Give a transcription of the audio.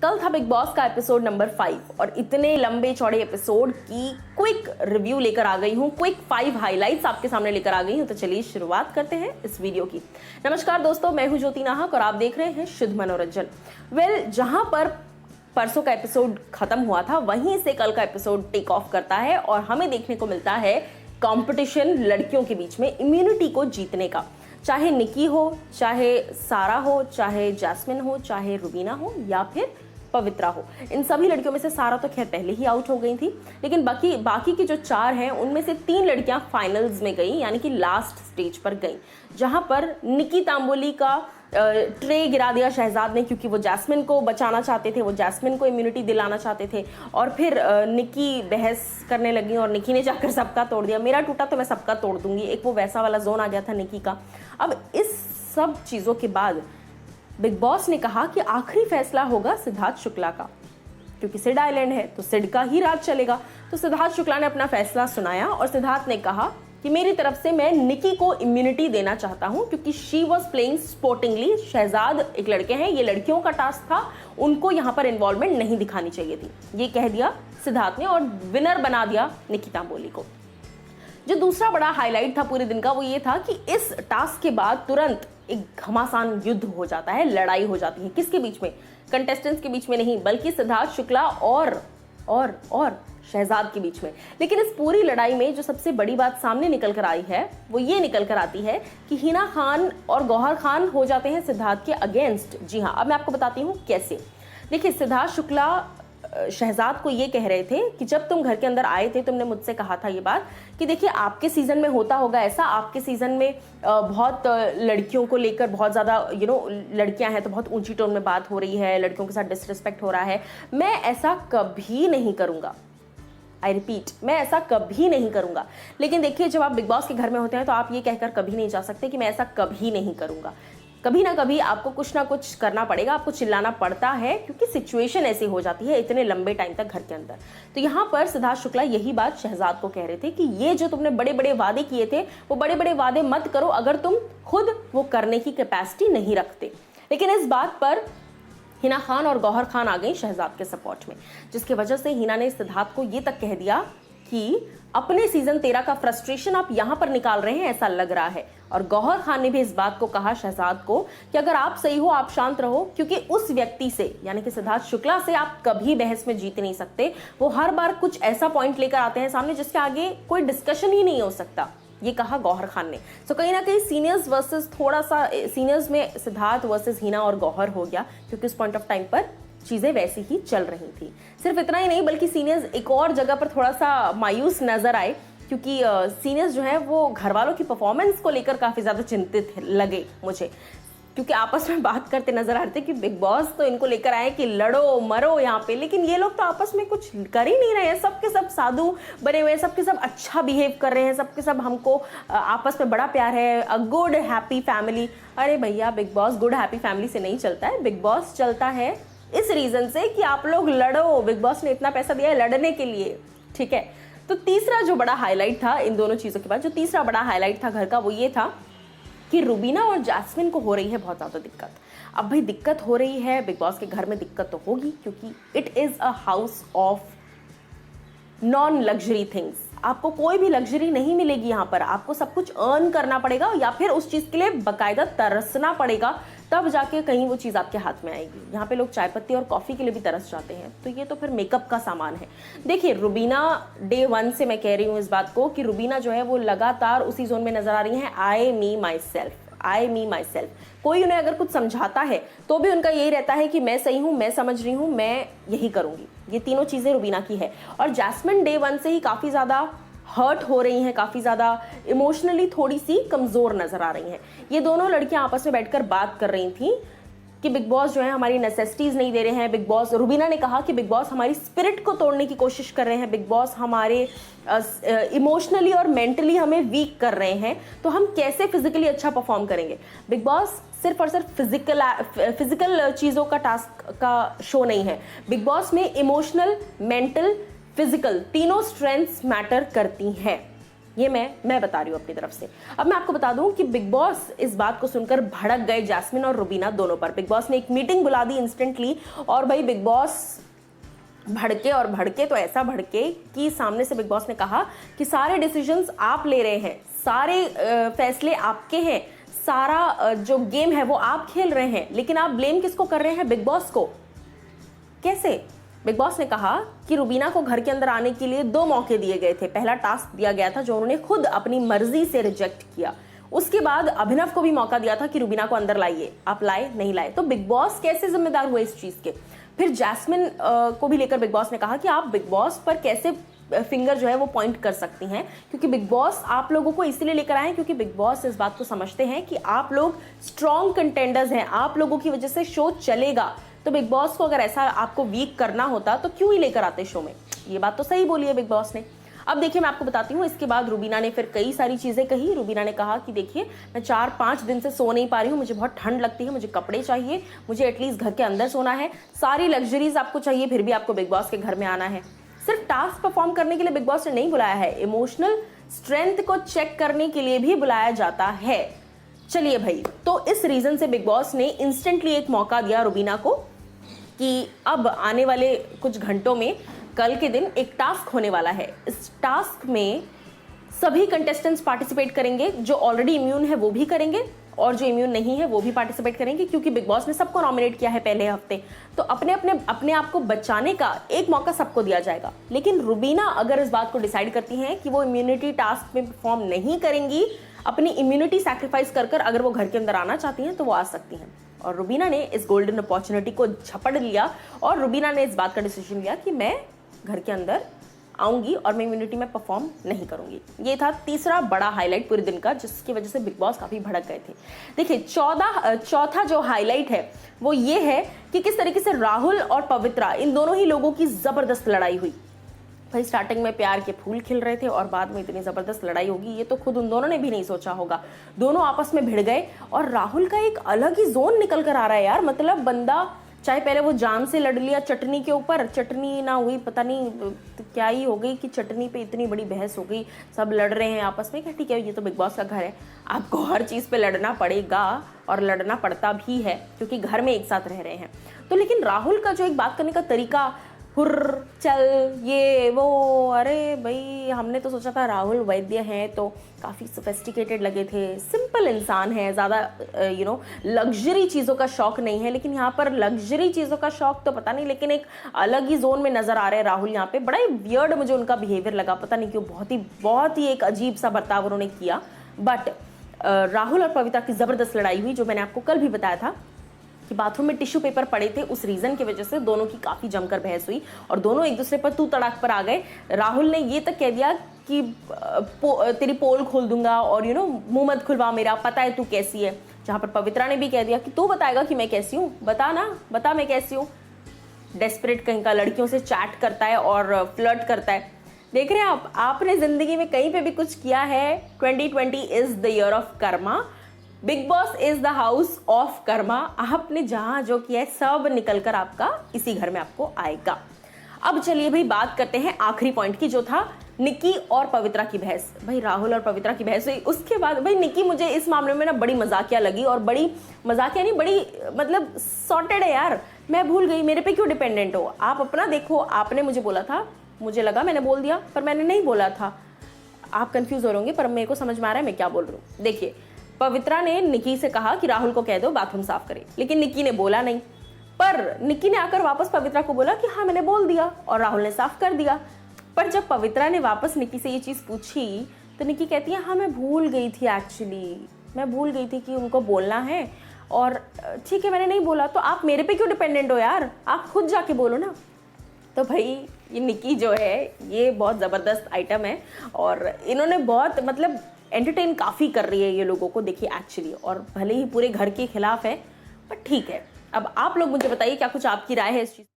कल था big boss का एपिसोड नंबर 5 और इतने लंबे चौड़े एपिसोड की क्विक रिव्यू लेकर आ गई हूँ। क्विक 5 हाइलाइट्स आपके सामने लेकर आ गई हूँ। तो चलिए शुरुआत करते हैं इस वीडियो की। नमस्कार दोस्तों, मैं हूँ ज्योति नाहक और आप देख रहे हैं शुद्ध मनोरंजन। जहां पर परसों का एपिसोड खत्म हुआ था, वहीं से कल का एपिसोड टेक ऑफ करता है और हमें देखने को मिलता है कंपटीशन लड़कियों के बीच में इम्यूनिटी को जीतने का। चाहे निकी हो, चाहे सारा हो, चाहे जैस्मिन हो, चाहे रुबीना हो या फिर पवित्रा हो। इन सभी लड़कियों में से सारा तो खैर पहले ही आउट हो गई थी, लेकिन बाकी की जो 4 हैं उनमें से 3 लड़कियां फाइनल्स में गई, यानी कि लास्ट स्टेज पर गई, जहां पर निकी तांबोली का ट्रे गिरा दिया शहजाद ने, क्योंकि वो जैस्मिन को बचाना चाहते थे, वो जैस्मिन को इम्यूनिटी दिलाना चाहते थे। और फिर निकी बहस करने लगी और निकी ने जाकर सबका तोड़ दिया। मेरा टूटा तो मैं सबका तोड़ दूंगी, एक वो वैसा वाला जोन आ गया था निकी का। अब इस सब चीज़ों के बाद बिग बॉस ने कहा कि आखिरी फैसला होगा सिद्धार्थ शुक्ला का, क्योंकि सिड आइलैंड है तो सिड का ही राज चलेगा। तो सिद्धार्थ शुक्ला ने अपना फैसला सुनाया और सिद्धार्थ ने कहा कि मेरी तरफ से मैं निकी को इम्यूनिटी देना चाहता हूं, क्योंकि she was playing sportingly. Shahzad एक लड़के हैं, ये लड़कियों का टास्क था, उनको यहां पर इन्वॉल्वमेंट नहीं दिखानी चाहिए थी, ये कह दिया सिद्धार्थ ने और विनर बना दिया निकी तांबोली को। जो दूसरा बड़ा हाईलाइट था पूरे दिन का वो ये था कि इस टास्क के बाद तुरंत एक घमासान युद्ध हो जाता है, लड़ाई हो जाती है। किसके बीच में? कंटेस्टेंट्स के बीच में नहीं, बल्कि सिद्धार्थ शुक्ला और शहजाद के बीच में। लेकिन इस पूरी लड़ाई में जो सबसे बड़ी बात सामने निकल कर आई है वो ये निकल कर आती है कि हिना खान और गौहर खान हो जाते हैं सिद्धार्थ के अगेंस्ट। जी हाँ, अब मैं आपको बताती हूँ कैसे। देखिए, सिद्धार्थ शुक्ला शहजाद को ये कह रहे थे कि जब तुम घर के अंदर आए थे तुमने मुझसे कहा था ये बात कि देखिए आपके सीजन में होता होगा ऐसा, आपके सीजन में बहुत लड़कियों को लेकर बहुत ज़्यादा लड़कियां हैं तो बहुत ऊंची टोन में बात हो रही है, लड़कियों के साथ डिसरिस्पेक्ट हो रहा है। मैं ऐसा कभी नहीं करूँगा, आई रिपीट, मैं ऐसा कभी नहीं करूंगा। लेकिन देखिए, जब आप बिग बॉस के घर में होते हैं तो आप ये कहकर कभी नहीं जा सकते कि मैं ऐसा कभी नहीं करूंगा। कभी ना कभी आपको कुछ ना कुछ करना पड़ेगा, आपको चिल्लाना पड़ता है, क्योंकि सिचुएशन ऐसी हो जाती है इतने लंबे टाइम तक घर के अंदर। तो यहाँ पर सिद्धार्थ शुक्ला यही बात शहजाद को कह रहे थे कि ये जो तुमने बड़े बड़े वादे किए थे वो बड़े बड़े वादे मत करो अगर तुम खुद वो करने की कैपेसिटी नहीं रखते। लेकिन इस बात पर हिना खान और गौहर खान आ गई शहजाद के सपोर्ट में, जिसकी वजह से हिना ने सिद्धार्थ को ये तक कह दिया कि अपने सीजन 13 का फ्रस्ट्रेशन आप यहां पर निकाल रहे हैं ऐसा लग रहा है। और गौहर खान ने भी इस बात को कहा शहजाद को कि अगर आप सही हो आप शांत रहो, क्योंकि उस व्यक्ति से यानी कि सिद्धार्थ शुक्ला से आप कभी बहस में जीत नहीं सकते। वो हर बार कुछ ऐसा पॉइंट लेकर आते हैं सामने जिसके आगे कोई डिस्कशन ही नहीं हो सकता, ये कहा गौहर खान ने। तो कहीं ना कहीं सीनियर्स वर्सेस थोड़ा सा सीनियर्स में सिद्धार्थ वर्सेस हिना और गौहर हो गया, क्योंकि उस पॉइंट ऑफ टाइम पर चीज़ें वैसी ही चल रही थी। सिर्फ इतना ही नहीं, बल्कि सीनियर्स एक और जगह पर थोड़ा सा मायूस नजर आए, क्योंकि सीनियर्स जो है वो घर वालों की परफॉर्मेंस को लेकर काफ़ी ज़्यादा चिंतित लगे मुझे, क्योंकि आपस में बात करते नजर आ रहे थे कि बिग बॉस तो इनको लेकर आए कि लड़ो मरो यहाँ पे, लेकिन ये लोग तो आपस में कुछ कर ही नहीं रहे हैं। सबके सब साधु बने हुए हैं, सबके सब अच्छा बिहेव कर रहे हैं, सबके सब हमको आपस में बड़ा प्यार है, अ गुड हैप्पी फैमिली। अरे भैया, big boss good happy family से नहीं चलता है। बिग बॉस चलता है इस रीजन से कि आप लोग लड़ो। बिग बॉस ने इतना पैसा दिया है लड़ने के लिए, ठीक है। तो तीसरा जो बड़ा हाईलाइट था इन दोनों चीज़ों के बाद, जो तीसरा बड़ा हाईलाइट था घर का, वो ये था कि रुबीना और जैस्मिन को हो रही है बहुत ज़्यादा दिक्कत। अब भाई दिक्कत हो रही है, बिग बॉस के घर में दिक्कत तो होगी, क्योंकि it is a house of non luxury things. आपको कोई भी लग्जरी नहीं मिलेगी यहाँ पर, आपको सब कुछ अर्न करना पड़ेगा या फिर उस चीज़ के लिए बाकायदा तरसना पड़ेगा, तब जाके कहीं वो चीज़ आपके हाथ में आएगी। यहाँ पे लोग चाय पत्ती और कॉफ़ी के लिए भी तरस जाते हैं, तो ये तो फिर मेकअप का सामान है। देखिए, रुबीना डे 1 से मैं कह रही हूँ इस बात को कि रुबीना जो है वो लगातार उसी जोन में नजर आ रही है, आई मी माई सेल्फ। कोई उन्हें अगर कुछ समझाता है तो भी उनका यही रहता है कि मैं सही हूँ, मैं समझ रही हूँ, मैं यही करूँगी। ये तीनों चीज़ें रुबीना की है। और जैस्मिन डे 1 से ही काफ़ी ज़्यादा हर्ट हो रही हैं, काफ़ी ज़्यादा इमोशनली थोड़ी सी कमज़ोर नज़र आ रही हैं। ये दोनों लड़कियां आपस में बैठकर बात कर रही थी कि बिग बॉस जो है हमारी नेसेसिटीज़ नहीं दे रहे हैं। बिग बॉस, रुबीना ने कहा कि बिग बॉस हमारी स्पिरिट को तोड़ने की कोशिश कर रहे हैं, बिग बॉस हमारे इमोशनली और मेंटली हमें वीक कर रहे हैं, तो हम कैसे फिजिकली अच्छा परफॉर्म करेंगे। बिग बॉस सिर्फ और सिर्फ फिजिकल चीज़ों का टास्क का शो नहीं है। बिग बॉस में इमोशनल, मेंटल, फिजिकल तीनों स्ट्रेंथ्स मैटर करती हैं। ये मैं बता रही हूँ अपनी तरफ से। अब मैं आपको बता दूं कि बिग बॉस इस बात को सुनकर भड़क गए जैस्मिन और रुबीना दोनों पर। बिग बॉस ने एक मीटिंग बुला दी इंस्टेंटली, और भाई बिग बॉस भड़के तो ऐसा भड़के कि सामने से बिग बॉस ने कहा कि सारे डिसीजंस आप ले रहे हैं, सारे फैसले आपके हैं, सारा जो गेम है वो आप खेल रहे हैं, लेकिन आप ब्लेम किसको कर रहे हैं? बिग बॉस को। कैसे? बिग बॉस ने कहा कि रुबीना को घर के अंदर आने के लिए 2 मौके दिए गए थे। पहला टास्क दिया गया था जो उन्होंने खुद अपनी मर्जी से रिजेक्ट किया। उसके बाद अभिनव को भी मौका दिया था कि रुबीना को अंदर लाइए, आप लाए नहीं लाए। तो बिग बॉस कैसे जिम्मेदार हुए इस चीज के? फिर जैस्मिन को भी लेकर बिग बॉस ने कहा कि आप बिग बॉस पर कैसे फिंगर जो है वो पॉइंट कर सकती हैं, क्योंकि बिग बॉस आप लोगों को इसलिए लेकर आए हैं क्योंकि बिग बॉस इस बात को समझते हैं कि आप लोग स्ट्रॉन्ग कंटेंडर्स हैं, आप लोगों की वजह से शो चलेगा। तो बिग बॉस को अगर ऐसा आपको वीक करना होता तो क्यों ही लेकर आते शो में? ये बात तो सही बोली है बिग बॉस ने। अब देखिए मैं आपको बताती हूँ, इसके बाद रुबीना ने फिर कई सारी चीजें कही। रुबीना ने कहा कि देखिए मैं 4-5 दिन से सो नहीं पा रही हूँ, मुझे बहुत ठंड लगती है, मुझे कपड़े चाहिए, मुझे एटलीस्ट घर के अंदर सोना है, सारी लग्जरीज आपको चाहिए, फिर भी आपको बिग बॉस के घर में आना है। सिर्फ टास्क परफॉर्म करने के लिए बिग बॉस ने नहीं बुलाया है, इमोशनल स्ट्रेंथ को चेक करने के लिए भी बुलाया जाता है। चलिए भाई, तो इस रीजन से बिग बॉस ने इंस्टेंटली एक मौका दिया रुबीना को कि अब आने वाले कुछ घंटों में, कल के दिन एक टास्क होने वाला है। इस टास्क में सभी कंटेस्टेंट्स पार्टिसिपेट करेंगे, जो ऑलरेडी इम्यून है वो भी करेंगे और जो इम्यून नहीं है वो भी पार्टिसिपेट करेंगे, क्योंकि बिग बॉस ने सबको नॉमिनेट किया है पहले हफ्ते। तो अपने आप को बचाने का एक मौका सबको दिया जाएगा। लेकिन रुबीना अगर इस बात को डिसाइड करती हैं कि वो इम्यूनिटी टास्क में परफॉर्म नहीं करेंगी, अपनी इम्यूनिटी सैक्रिफाइस कर अगर वो घर के अंदर आना चाहती हैं तो वो आ सकती हैं। और रुबीना ने इस गोल्डन अपॉर्चुनिटी को झपट लिया और रुबीना ने इस बात का डिसीजन लिया कि मैं घर के अंदर आऊंगी और मैं इम्यूनिटी में परफॉर्म नहीं करूंगी। ये था तीसरा बड़ा हाईलाइट पूरे दिन का, जिसकी वजह से बिग बॉस काफी भड़क गए थे। देखिए चौथा जो हाईलाइट है वो ये है कि किस तरीके से राहुल और पवित्रा, इन दोनों ही लोगों की जबरदस्त लड़ाई हुई। भाई स्टार्टिंग में प्यार के फूल खिल रहे थे और बाद में इतनी जबरदस्त लड़ाई होगी ये तो खुद उन दोनों ने भी नहीं सोचा होगा। दोनों आपस में भिड़ गए और राहुल का एक अलग ही जोन निकल कर आ रहा है यार। मतलब बंदा चाहे पहले वो जान से लड़ लिया चटनी के ऊपर, चटनी ना हुई, पता नहीं क्या ही हो गई कि चटनी पे इतनी बड़ी बहस हो गई, सब लड़ रहे हैं आपस में। क्या ठीक है, ये तो बिग बॉस का घर है, आपको हर चीज़ पे लड़ना पड़ेगा और लड़ना पड़ता भी है क्योंकि घर में एक साथ रह रहे हैं। तो लेकिन राहुल का जो एक बात करने का तरीका, हुर्र चल ये वो, अरे भाई हमने तो सोचा था राहुल वैद्य हैं तो काफ़ी सोफिस्टिकेटेड लगे थे, सिंपल इंसान है, ज़्यादा लग्जरी चीज़ों का शौक नहीं है। लेकिन यहाँ पर लग्जरी चीज़ों का शौक तो पता नहीं, लेकिन एक अलग ही जोन में नज़र आ रहे हैं राहुल यहाँ पे। बड़ा ही वियर्ड मुझे उनका बिहेवियर लगा, पता नहीं क्यों, बहुत ही एक अजीब सा बर्ताव उन्होंने किया। बट राहुल और पवित्रा की ज़बरदस्त लड़ाई हुई, जो मैंने आपको कल भी बताया था कि बाथरूम में टिश्यू पेपर पड़े थे, उस रीजन की वजह से दोनों की काफी जमकर बहस हुई और दोनों एक दूसरे पर तू तड़ाक पर आ गए। राहुल ने ये तक कह दिया कि तेरी पोल खोल दूंगा और मुंह मत खुलवा मेरा, पता है तू कैसी है। जहां पर पवित्रा ने भी कह दिया कि तू बताएगा कि मैं कैसी हूँ, बता ना, बता मैं कैसी हूँ। डेस्परेट कहीं का लड़कियों से चैट करता है और फ्लर्ट करता है। देख रहे हैं आप, आपने जिंदगी में कहीं पे भी कुछ किया है, 2020 is the year of Karma, big boss is the house of Karma. आपने जहां जो किया है सब निकल कर आपका इसी घर में आपको आएगा। अब चलिए भाई बात करते हैं आखिरी पॉइंट की, जो था निक्की और पवित्रा की बहस। भाई राहुल और पवित्रा की बहस हुई, उसके बाद भाई निक्की मुझे इस मामले में ना बड़ी मजाकिया लगी, और बड़ी मजाकिया नहीं, बड़ी मतलब सॉर्टेड है यार। मैं भूल गई, मेरे पे क्यों डिपेंडेंट हो आप, अपना देखो। आपने मुझे बोला था, मुझे लगा मैंने बोल दिया, पर मैंने नहीं बोला था। आप कंफ्यूज हो होंगे, पर मेरे को समझ में आ रहा है मैं क्या बोल रही हूँ। देखिए पवित्रा ने निक्की से कहा कि राहुल को कह दो बाथरूम साफ करे, लेकिन निक्की ने बोला नहीं। पर निक्की ने आकर वापस पवित्रा को बोला कि हाँ मैंने बोल दिया, और राहुल ने साफ कर दिया। पर जब पवित्रा ने वापस निक्की से ये चीज़ पूछी तो निक्की कहती है हाँ मैं भूल गई थी, एक्चुअली मैं भूल गई थी कि उनको बोलना है, और ठीक है मैंने नहीं बोला। तो आप मेरे पे क्यों डिपेंडेंट हो यार, आप खुद जाके बोलो ना। तो भाई ये निक्की जो है ये बहुत ज़बरदस्त आइटम है, और इन्होंने बहुत मतलब एंटरटेन काफ़ी कर रही है ये लोगों को, देखिए एक्चुअली। और भले ही पूरे घर के खिलाफ है, पर ठीक है। अब आप लोग मुझे बताइए क्या कुछ आपकी राय है इस चीज़।